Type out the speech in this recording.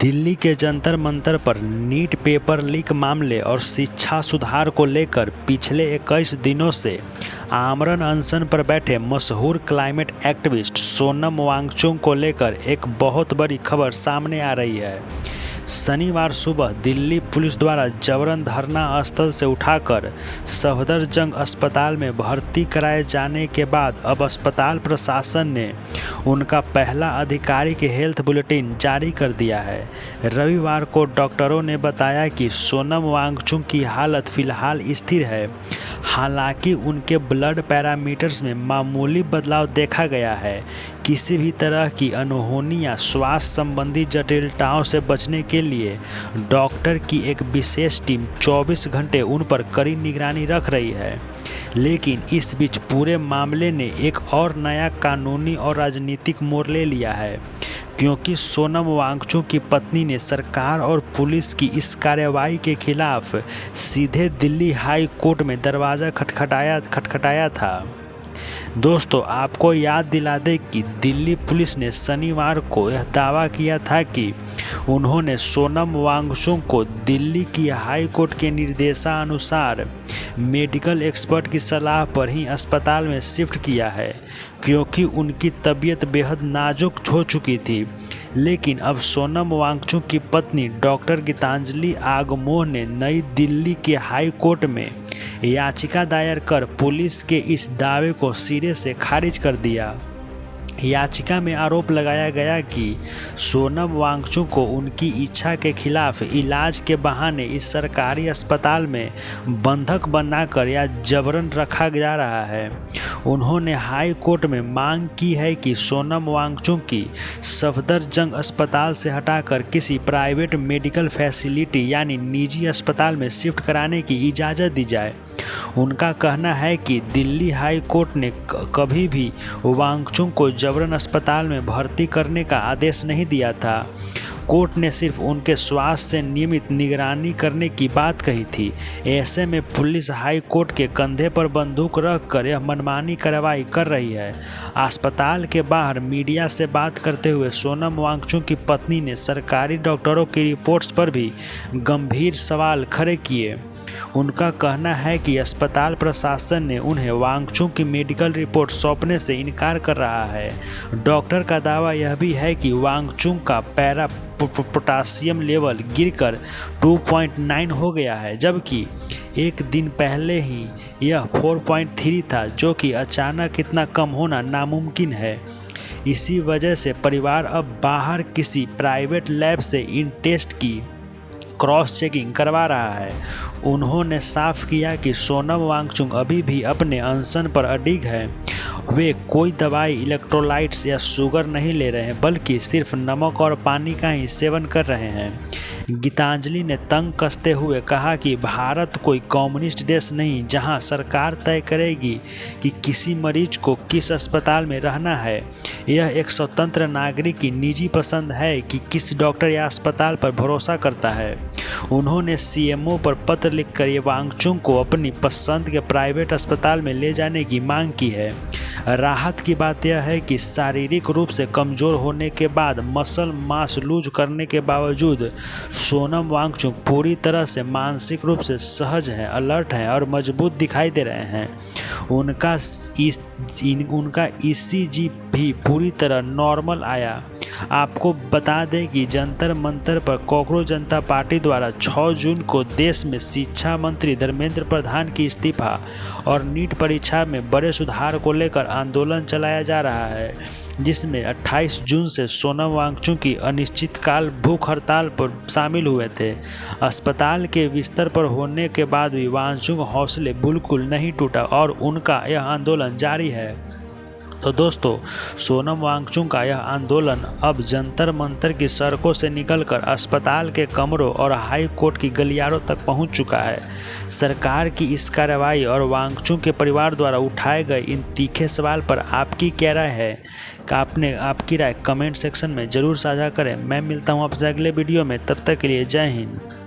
दिल्ली के जंतर मंतर पर NEET paper leak मामले और शिक्षा सुधार को लेकर पिछले 21 दिनों से आमरण अनशन पर बैठे मशहूर क्लाइमेट एक्टिविस्ट सोनम वांगचुक को लेकर एक बहुत बड़ी खबर सामने आ रही है। शनिवार सुबह दिल्ली पुलिस द्वारा जबरन धरना स्थल से उठाकर सफदरजंग अस्पताल में भर्ती कराए जाने के बाद अब अस्पताल प्रशासन ने उनका पहला आधिकारिक हेल्थ बुलेटिन जारी कर दिया है। रविवार को डॉक्टरों ने बताया कि सोनम वांगचुक की हालत फिलहाल स्थिर है, हालांकि उनके ब्लड पैरामीटर्स में मामूली बदलाव देखा गया है। किसी भी तरह की अनहोनी या स्वास्थ्य संबंधी जटिलताओं से बचने के लिए डॉक्टर की एक विशेष टीम 24 घंटे उन पर कड़ी निगरानी रख रही है। लेकिन इस बीच पूरे मामले ने एक और नया कानूनी और राजनीतिक मोड़ ले लिया है, क्योंकि सोनम वांगचुक की पत्नी ने सरकार और पुलिस की इस कार्रवाई के खिलाफ सीधे दिल्ली हाई कोर्ट में दरवाज़ा खटखटाया था। दोस्तों, आपको याद दिला दें कि दिल्ली पुलिस ने शनिवार को यह दावा किया था कि उन्होंने सोनम वांगचुक को दिल्ली की हाई कोर्ट के निर्देशानुसार मेडिकल एक्सपर्ट की सलाह पर ही अस्पताल में शिफ्ट किया है, क्योंकि उनकी तबीयत बेहद नाजुक हो चुकी थी। लेकिन अब सोनम वांगचुक की पत्नी डॉक्टर गीतांजलि आगमोह ने नई दिल्ली के हाई कोर्ट में याचिका दायर कर पुलिस के इस दावे को सिरे से खारिज कर दिया। याचिका में आरोप लगाया गया कि सोनम वांगचुक को उनकी इच्छा के खिलाफ इलाज के बहाने इस सरकारी अस्पताल में बंधक बनाकर या जबरन रखा जा रहा है। उन्होंने हाई कोर्ट में मांग की है कि सोनम वांगचुक की सफदरजंग अस्पताल से हटाकर किसी प्राइवेट मेडिकल फैसिलिटी यानी निजी अस्पताल में शिफ्ट कराने की इजाज़त दी जाए। उनका कहना है कि दिल्ली हाई कोर्ट ने कभी भी वांगचुक को जबरन अस्पताल में भर्ती करने का आदेश नहीं दिया था। कोर्ट ने सिर्फ उनके स्वास्थ्य से नियमित निगरानी करने की बात कही थी। ऐसे में पुलिस हाई कोर्ट के कंधे पर बंदूक रखकर यह मनमानी कार्रवाई कर रही है। अस्पताल के बाहर मीडिया से बात करते हुए सोनम वांगचुक की पत्नी ने सरकारी डॉक्टरों की रिपोर्ट्स पर भी गंभीर सवाल खड़े किए। उनका कहना है कि अस्पताल प्रशासन ने उन्हें वांगचुक की मेडिकल रिपोर्ट सौंपने से इनकार कर रहा है। डॉक्टर का दावा यह भी है कि वांगचुक का पोटासियम लेवल गिरकर 2.9 हो गया है, जबकि एक दिन पहले ही यह 4.3 था, जो कि अचानक इतना कम होना नामुमकिन है। इसी वजह से परिवार अब बाहर किसी प्राइवेट लैब से इन टेस्ट की क्रॉस चेकिंग करवा रहा है। उन्होंने साफ किया कि सोनम वांगचुक अभी भी अपने अनशन पर अडिग है। वे कोई दवाई, इलेक्ट्रोलाइट्स या शुगर नहीं ले रहे हैं, बल्कि सिर्फ नमक और पानी का ही सेवन कर रहे हैं। गीतांजलि ने तंग कसते हुए कहा कि भारत कोई कम्युनिस्ट देश नहीं जहां सरकार तय करेगी कि किसी मरीज को किस अस्पताल में रहना है। यह एक स्वतंत्र नागरिक की निजी पसंद है कि किस डॉक्टर या अस्पताल पर भरोसा करता है। उन्होंने सीएमओ पर पत्र लिखकर ये वांगचुक को अपनी पसंद के प्राइवेट अस्पताल में ले जाने की मांग की है। राहत की बात यह है कि शारीरिक रूप से कमज़ोर होने के बाद मसल मास लूज करने के बावजूद सोनम वांगचुक पूरी तरह से मानसिक रूप से सहज हैं, अलर्ट हैं और मजबूत दिखाई दे रहे हैं। उनका ईसीजी भी पूरी तरह नॉर्मल आया। आपको बता दें कि जंतर मंतर पर कॉकरोच जनता पार्टी द्वारा 6 जून को देश में शिक्षा मंत्री धर्मेंद्र प्रधान की इस्तीफा और नीट परीक्षा में बड़े सुधार को लेकर आंदोलन चलाया जा रहा है, जिसमें 28 जून से सोनम वांगचुक की अनिश्चितकाल भूख हड़ताल पर शामिल हुए थे। अस्पताल के बिस्तर पर होने के बाद भी वांगचुक हौसले बिल्कुल नहीं टूटा और उनका यह आंदोलन जारी है। तो दोस्तों, सोनम वांगचुक का यह आंदोलन अब जंतर मंतर की सड़कों से निकलकर अस्पताल के कमरों और हाई कोर्ट की गलियारों तक पहुंच चुका है। सरकार की इस कार्रवाई और वांगचुक के परिवार द्वारा उठाए गए इन तीखे सवाल पर आपकी क्या राय है? आपकी राय कमेंट सेक्शन में ज़रूर साझा करें। मैं मिलता हूं आपसे अगले वीडियो में, तब तक के लिए जय हिंद।